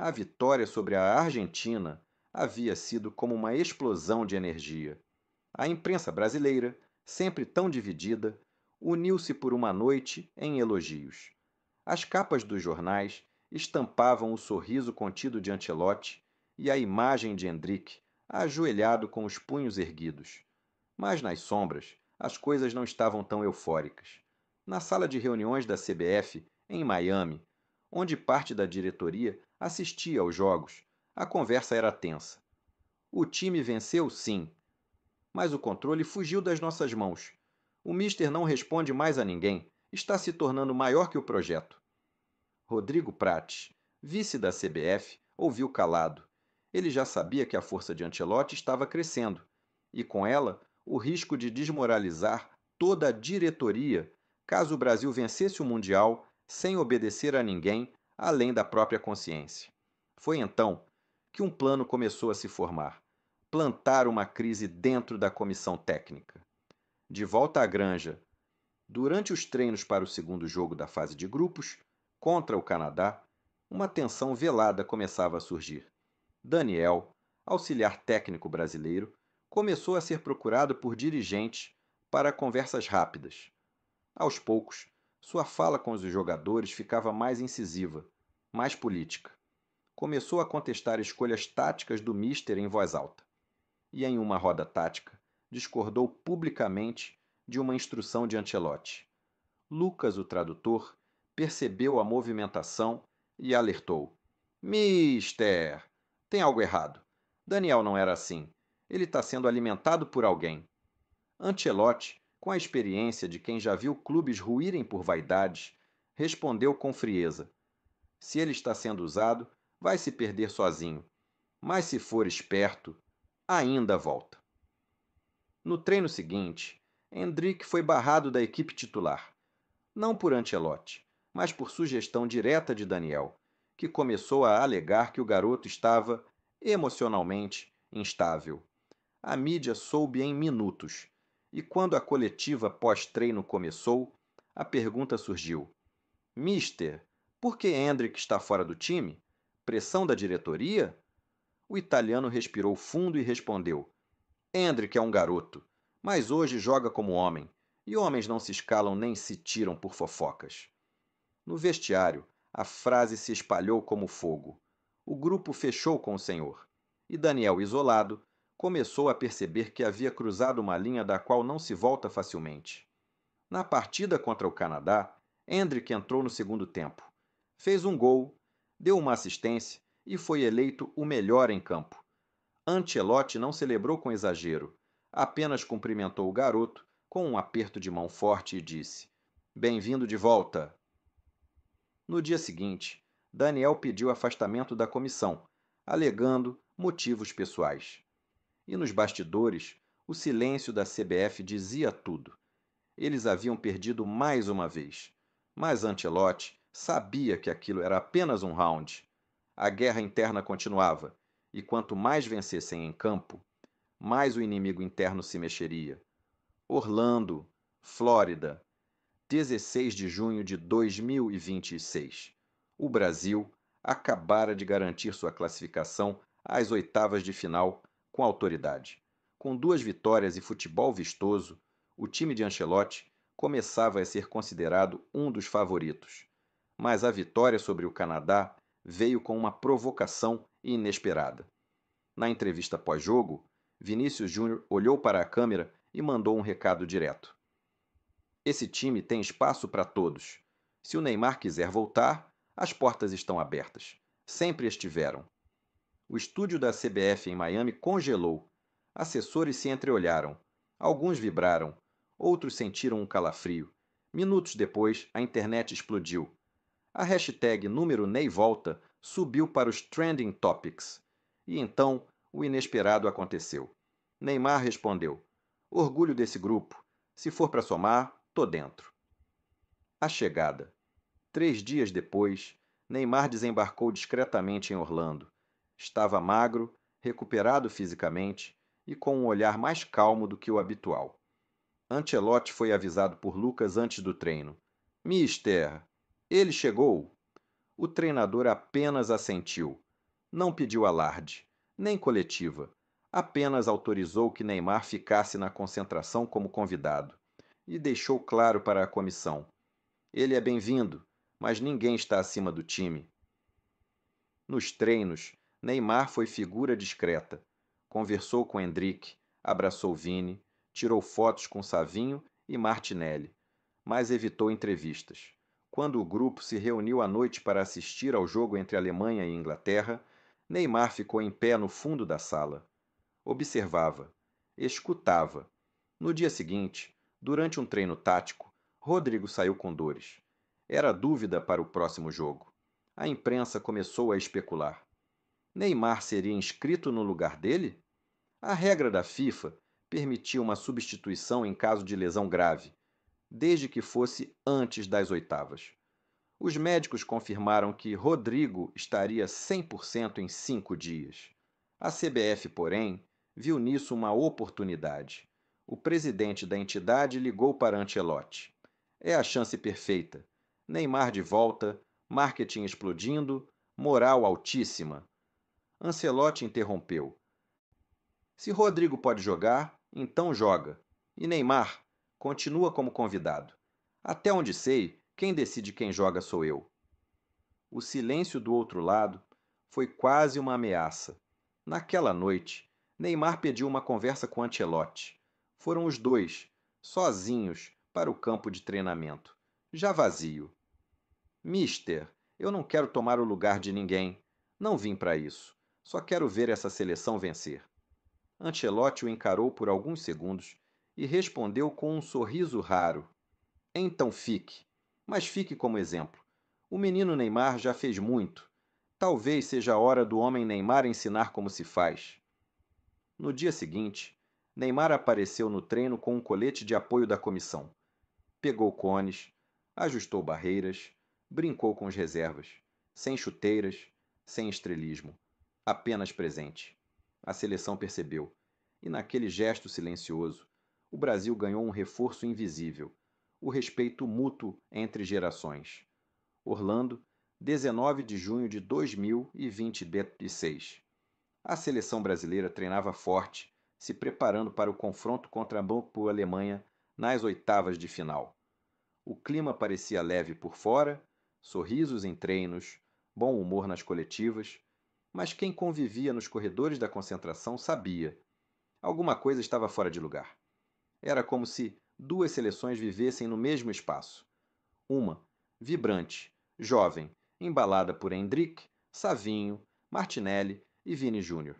A vitória sobre a Argentina havia sido como uma explosão de energia. A imprensa brasileira, sempre tão dividida, uniu-se por uma noite em elogios. As capas dos jornais estampavam o sorriso contido de Ancelotti e a imagem de Hendrick, ajoelhado com os punhos erguidos. Mas nas sombras, as coisas não estavam tão eufóricas. Na sala de reuniões da CBF, em Miami, onde parte da diretoria assistia aos jogos, a conversa era tensa. O time venceu, sim, mas o controle fugiu das nossas mãos. O Mister não responde mais a ninguém. Está se tornando maior que o projeto. Rodrigo Prates, vice da CBF, ouviu calado. Ele já sabia que a força de Ancelotti estava crescendo, e com ela o risco de desmoralizar toda a diretoria caso o Brasil vencesse o Mundial sem obedecer a ninguém além da própria consciência. Foi então que um plano começou a se formar: plantar uma crise dentro da comissão técnica. De volta à granja, durante os treinos para o segundo jogo da fase de grupos, contra o Canadá, uma tensão velada começava a surgir. Daniel, auxiliar técnico brasileiro, começou a ser procurado por dirigentes para conversas rápidas. Aos poucos, sua fala com os jogadores ficava mais incisiva, mais política. Começou a contestar escolhas táticas do Mister em voz alta. E em uma roda tática, discordou publicamente de uma instrução de Ancelotti. Lucas, o tradutor, percebeu a movimentação e alertou: Mister, tem algo errado. Daniel não era assim. Ele está sendo alimentado por alguém. Ancelotti, com a experiência de quem já viu clubes ruírem por vaidades, respondeu com frieza: Se ele está sendo usado, vai se perder sozinho. Mas se for esperto, ainda volta. No treino seguinte, Hendrick foi barrado da equipe titular, não por Ancelotti, mas por sugestão direta de Daniel, que começou a alegar que o garoto estava emocionalmente instável. A mídia soube em minutos, e quando a coletiva pós-treino começou, a pergunta surgiu: Mister, por que Hendrick está fora do time? Pressão da diretoria? O italiano respirou fundo e respondeu: Hendrick é um garoto, mas hoje joga como homem, e homens não se escalam nem se tiram por fofocas. No vestiário, a frase se espalhou como fogo. O grupo fechou com o senhor, e Daniel, isolado, começou a perceber que havia cruzado uma linha da qual não se volta facilmente. Na partida contra o Canadá, Hendrick entrou no segundo tempo. Fez um gol, deu uma assistência e foi eleito o melhor em campo. Ancelotti não celebrou com exagero, apenas cumprimentou o garoto com um aperto de mão forte e disse: Bem-vindo de volta. No dia seguinte, Daniel pediu afastamento da comissão, alegando motivos pessoais. E nos bastidores, o silêncio da CBF dizia tudo. Eles haviam perdido mais uma vez. Mas Ancelotti sabia que aquilo era apenas um round. A guerra interna continuava, e quanto mais vencessem em campo, mais o inimigo interno se mexeria. Orlando, Flórida, 16 de junho de 2026. O Brasil acabara de garantir sua classificação às oitavas de final com autoridade. Com duas vitórias e futebol vistoso, o time de Ancelotti começava a ser considerado um dos favoritos. Mas a vitória sobre o Canadá veio com uma provocação inesperada. Na entrevista pós-jogo, Vinícius Júnior olhou para a câmera e mandou um recado direto: Esse time tem espaço para todos. Se o Neymar quiser voltar, as portas estão abertas. Sempre estiveram. O estúdio da CBF em Miami congelou. Assessores se entreolharam. Alguns vibraram, outros sentiram um calafrio. Minutos depois, a internet explodiu. A hashtag número Ney Volta subiu para os Trending Topics. E então o inesperado aconteceu. Neymar respondeu: Orgulho desse grupo. Se for para somar, tô dentro. A chegada. 3 dias depois, Neymar desembarcou discretamente em Orlando. Estava magro, recuperado fisicamente e com um olhar mais calmo do que o habitual. Ancelotti foi avisado por Lucas antes do treino. Mister, ele chegou. O treinador apenas assentiu. Não pediu alarde, nem coletiva. Apenas autorizou que Neymar ficasse na concentração como convidado e deixou claro para a comissão: ele é bem-vindo, mas ninguém está acima do time. Nos treinos, Neymar foi figura discreta. Conversou com Endrick, abraçou Vini, tirou fotos com Savinho e Martinelli, mas evitou entrevistas. Quando o grupo se reuniu à noite para assistir ao jogo entre Alemanha e Inglaterra, Neymar ficou em pé no fundo da sala. Observava, escutava. No dia seguinte, durante um treino tático, Rodrigo saiu com dores. Era dúvida para o próximo jogo. A imprensa começou a especular. Neymar seria inscrito no lugar dele? A regra da FIFA permitia uma substituição em caso de lesão grave, desde que fosse antes das oitavas. Os médicos confirmaram que Rodrigo estaria 100% em 5 dias. A CBF, porém, viu nisso uma oportunidade. O presidente da entidade ligou para Ancelotti. É a chance perfeita. Neymar de volta, marketing explodindo, moral altíssima. Ancelotti interrompeu. Se Rodrigo pode jogar, então joga. E Neymar continua como convidado. Até onde sei, quem decide quem joga sou eu. O silêncio do outro lado foi quase uma ameaça. Naquela noite, Neymar pediu uma conversa com Ancelotti. Foram os dois, sozinhos, para o campo de treinamento, já vazio. Mister, eu não quero tomar o lugar de ninguém. Não vim para isso. Só quero ver essa seleção vencer. Ancelotti o encarou por alguns segundos e respondeu com um sorriso raro. Então fique. Mas fique como exemplo. O menino Neymar já fez muito. Talvez seja a hora do homem Neymar ensinar como se faz. No dia seguinte, Neymar apareceu no treino com um colete de apoio da comissão. Pegou cones, ajustou barreiras, brincou com os reservas, sem chuteiras, sem estrelismo, apenas presente. A seleção percebeu, e naquele gesto silencioso, o Brasil ganhou um reforço invisível, o respeito mútuo entre gerações. Orlando, 19 de junho de 2026. A seleção brasileira treinava forte, se preparando para o confronto contra a Alemanha nas oitavas de final. O clima parecia leve por fora, sorrisos em treinos, bom humor nas coletivas, mas quem convivia nos corredores da concentração sabia. Alguma coisa estava fora de lugar. Era como se duas seleções vivessem no mesmo espaço. Uma, vibrante, jovem, embalada por Endrick, Savinho, Martinelli e Vini Júnior.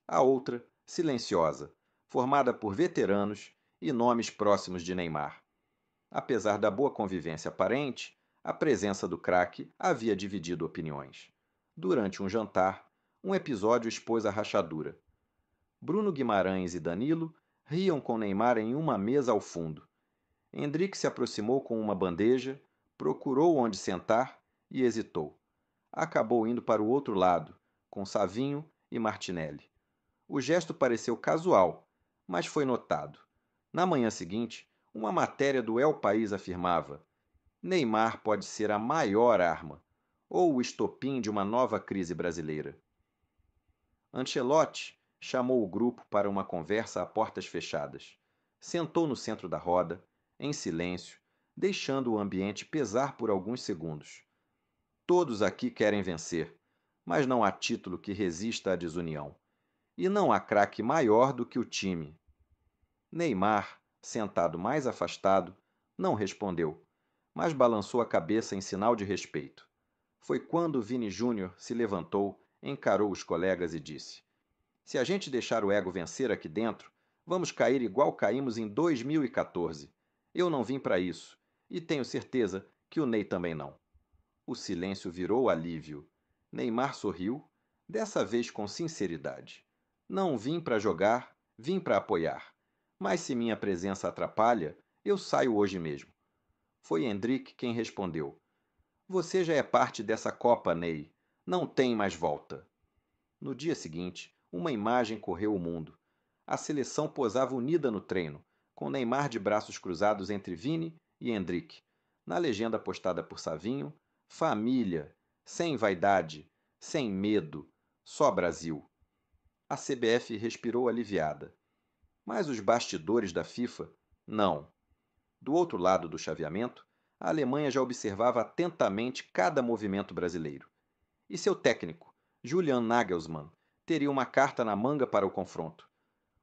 A outra, silenciosa, formada por veteranos e nomes próximos de Neymar. Apesar da boa convivência aparente, a presença do craque havia dividido opiniões. Durante um jantar, um episódio expôs a rachadura. Bruno Guimarães e Danilo riam com Neymar em uma mesa ao fundo. Endrick se aproximou com uma bandeja, procurou onde sentar e hesitou. Acabou indo para o outro lado, com Savinho e Martinelli. O gesto pareceu casual, mas foi notado. Na manhã seguinte, uma matéria do El País afirmava: Neymar pode ser a maior arma, ou o estopim de uma nova crise brasileira. Ancelotti chamou o grupo para uma conversa a portas fechadas. Sentou no centro da roda, em silêncio, deixando o ambiente pesar por alguns segundos. Todos aqui querem vencer, mas não há título que resista à desunião. E não há craque maior do que o time. Neymar, sentado mais afastado, não respondeu, mas balançou a cabeça em sinal de respeito. Foi quando Vini Júnior se levantou, encarou os colegas e disse: Se a gente deixar o ego vencer aqui dentro, vamos cair igual caímos em 2014. Eu não vim para isso, e tenho certeza que o Ney também não. O silêncio virou alívio. Neymar sorriu, dessa vez com sinceridade. Não vim para jogar, vim para apoiar. Mas se minha presença atrapalha, eu saio hoje mesmo. Foi Endrick quem respondeu: Você já é parte dessa Copa, Ney. Não tem mais volta. No dia seguinte, uma imagem correu o mundo. A seleção posava unida no treino, com Neymar de braços cruzados entre Vini e Endrick. Na legenda postada por Savinho, família, sem vaidade, sem medo, Só Brasil. A CBF respirou aliviada. Mas os bastidores da FIFA, não. Do outro lado do chaveamento, a Alemanha já observava atentamente cada movimento brasileiro. E seu técnico, Julian Nagelsmann, teria uma carta na manga para o confronto.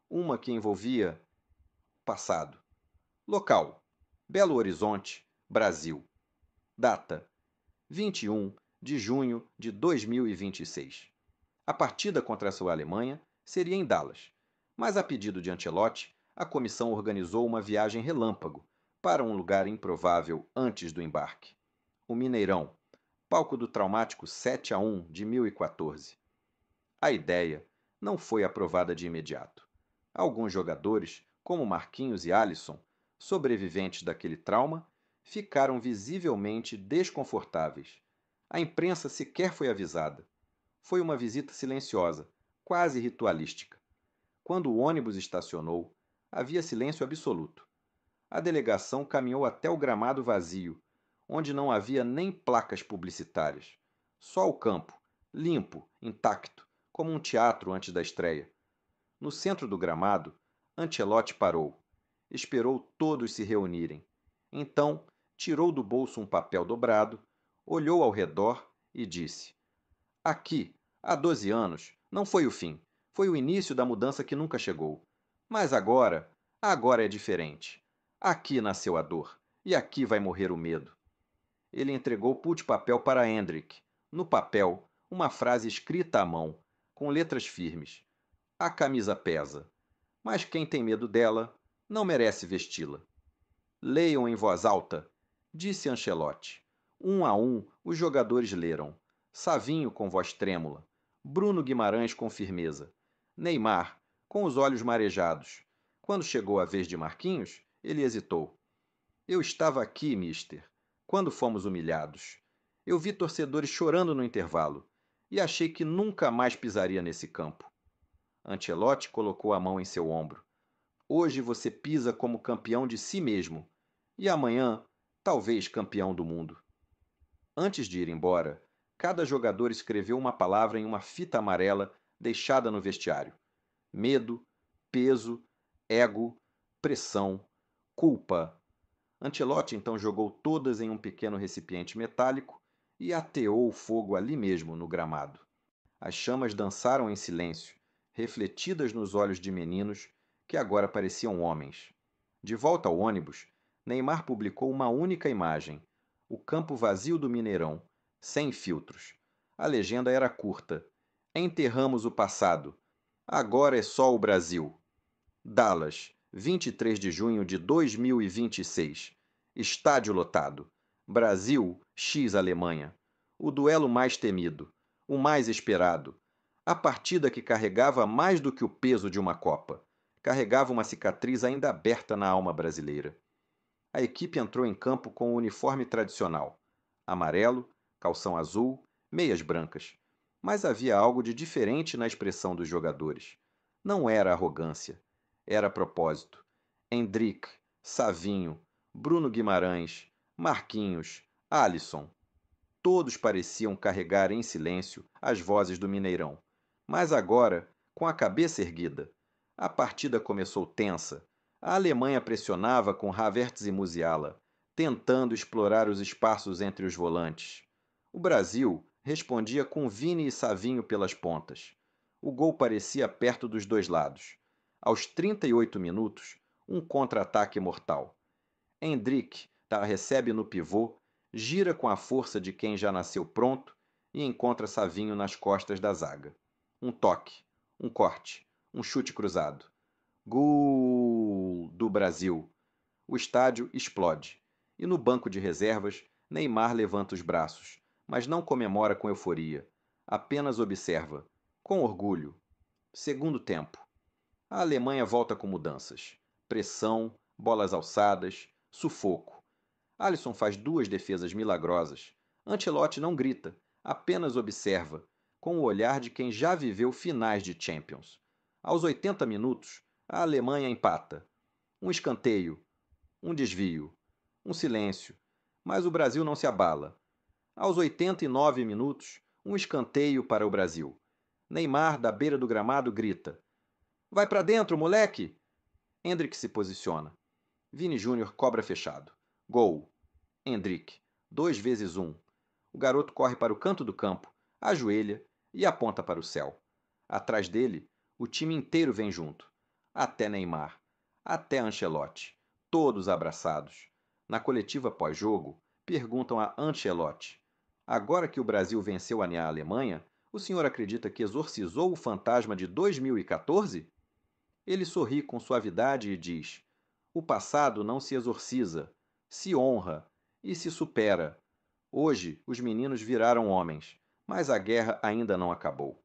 Uma que envolvia passado. Local: Belo Horizonte, Brasil. Data: 21 de junho de 2026. A partida contra a sua Alemanha seria em Dallas, mas a pedido de Ancelotti, a comissão organizou uma viagem relâmpago para um lugar improvável antes do embarque. O Mineirão, palco do traumático 7-1 de 1014. A ideia não foi aprovada de imediato. Alguns jogadores, como Marquinhos e Alisson, sobreviventes daquele trauma, ficaram visivelmente desconfortáveis. A imprensa sequer foi avisada. Foi uma visita silenciosa, quase ritualística. Quando o ônibus estacionou, havia silêncio absoluto. A delegação caminhou até o gramado vazio, onde não havia nem placas publicitárias. Só o campo, limpo, intacto, como um teatro antes da estreia. No centro do gramado, Ancelotti parou. Esperou todos se reunirem. Então, tirou do bolso um papel dobrado, olhou ao redor e disse: Aqui, há 12 anos, não foi o fim. Foi o início da mudança que nunca chegou. Mas agora é diferente. Aqui nasceu a dor. E aqui vai morrer o medo. Ele entregou o pulp de papel para Hendrik. No papel, uma frase escrita à mão, com letras firmes. A camisa pesa, mas quem tem medo dela não merece vesti-la. Leiam em voz alta, disse Ancelotti. Um a um, os jogadores leram. Savinho com voz trêmula, Bruno Guimarães com firmeza, Neymar com os olhos marejados. Quando chegou a vez de Marquinhos, ele hesitou. Eu estava aqui, mister, quando fomos humilhados. Eu vi torcedores chorando no intervalo e achei que nunca mais pisaria nesse campo. Ancelotti colocou a mão em seu ombro. Hoje você pisa como campeão de si mesmo e amanhã, talvez campeão do mundo. Antes de ir embora, cada jogador escreveu uma palavra em uma fita amarela deixada no vestiário: medo, peso, ego, pressão, culpa. Ancelotti então jogou todas em um pequeno recipiente metálico e ateou o fogo ali mesmo no gramado. As chamas dançaram em silêncio, refletidas nos olhos de meninos que agora pareciam homens. De volta ao ônibus, Neymar publicou uma única imagem: o campo vazio do Mineirão, sem filtros. A legenda era curta: Enterramos o passado. Agora é só o Brasil. Dallas, 23 de junho de 2026. Estádio lotado. Brasil x Alemanha. O duelo mais temido, o mais esperado. A partida que carregava mais do que o peso de uma Copa. Carregava uma cicatriz ainda aberta na alma brasileira. A equipe entrou em campo com o uniforme tradicional: amarelo, calção azul, meias brancas. Mas havia algo de diferente na expressão dos jogadores. Não era arrogância, era propósito. Hendrick, Savinho, Bruno Guimarães, Marquinhos, Alisson. Todos pareciam carregar em silêncio as vozes do Mineirão. Mas agora, com a cabeça erguida, a partida começou tensa. A Alemanha pressionava com Havertz e Musiala, tentando explorar os espaços entre os volantes. O Brasil respondia com Vini e Savinho pelas pontas. O gol parecia perto dos dois lados. Aos 38 minutos, um contra-ataque mortal. Hendrick recebe no pivô, gira com a força de quem já nasceu pronto e encontra Savinho nas costas da zaga. Um toque, um corte, um chute cruzado. Gol do Brasil! O estádio explode. E no banco de reservas, Neymar levanta os braços, mas não comemora com euforia. Apenas observa, com orgulho. Segundo tempo. A Alemanha volta com mudanças. Pressão, bolas alçadas, sufoco. Alisson faz duas defesas milagrosas. Ancelotti não grita, apenas observa, com o olhar de quem já viveu finais de Champions. Aos 80 minutos, a Alemanha empata. Um escanteio, um desvio, um silêncio. Mas o Brasil não se abala. Aos 89 minutos, um escanteio para o Brasil. Neymar, da beira do gramado, grita: Vai pra dentro, moleque! Endrick se posiciona. Vini Júnior cobra fechado. Gol. Endrick. 2 × 1. O garoto corre para o canto do campo, ajoelha e aponta para o céu. Atrás dele, o time inteiro vem junto. Até Neymar. Até Ancelotti. Todos abraçados. Na coletiva pós-jogo, perguntam a Ancelotti: Agora que o Brasil venceu a Alemanha, o senhor acredita que exorcizou o fantasma de 2014? Ele sorri com suavidade e diz: O passado não se exorciza, se honra e se supera. Hoje os meninos viraram homens, mas a guerra ainda não acabou.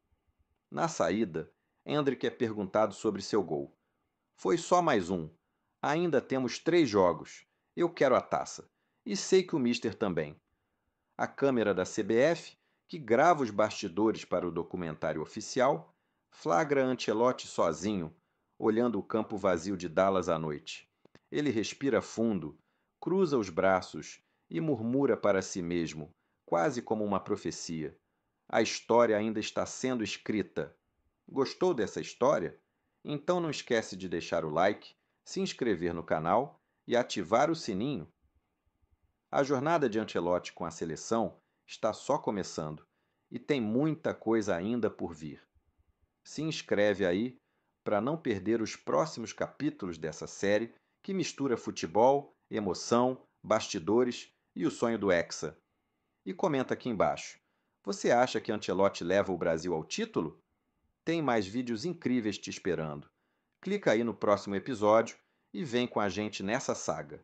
Na saída, Endrick é perguntado sobre seu gol. Foi só mais um. Ainda temos 3 jogos. Eu quero a taça. E sei que o Mister também. A câmera da CBF, que grava os bastidores para o documentário oficial, flagra Ancelotti sozinho, olhando o campo vazio de Dallas à noite. Ele respira fundo, cruza os braços e murmura para si mesmo, quase como uma profecia. A história ainda está sendo escrita. Gostou dessa história? Então não esquece de deixar o like, se inscrever no canal e ativar o sininho. A jornada de Ancelotti com a seleção está só começando e tem muita coisa ainda por vir. Se inscreve aí para não perder os próximos capítulos dessa série que mistura futebol, emoção, bastidores e o sonho do Hexa. E comenta aqui embaixo: você acha que Ancelotti leva o Brasil ao título? Tem mais vídeos incríveis te esperando. Clica aí no próximo episódio e vem com a gente nessa saga.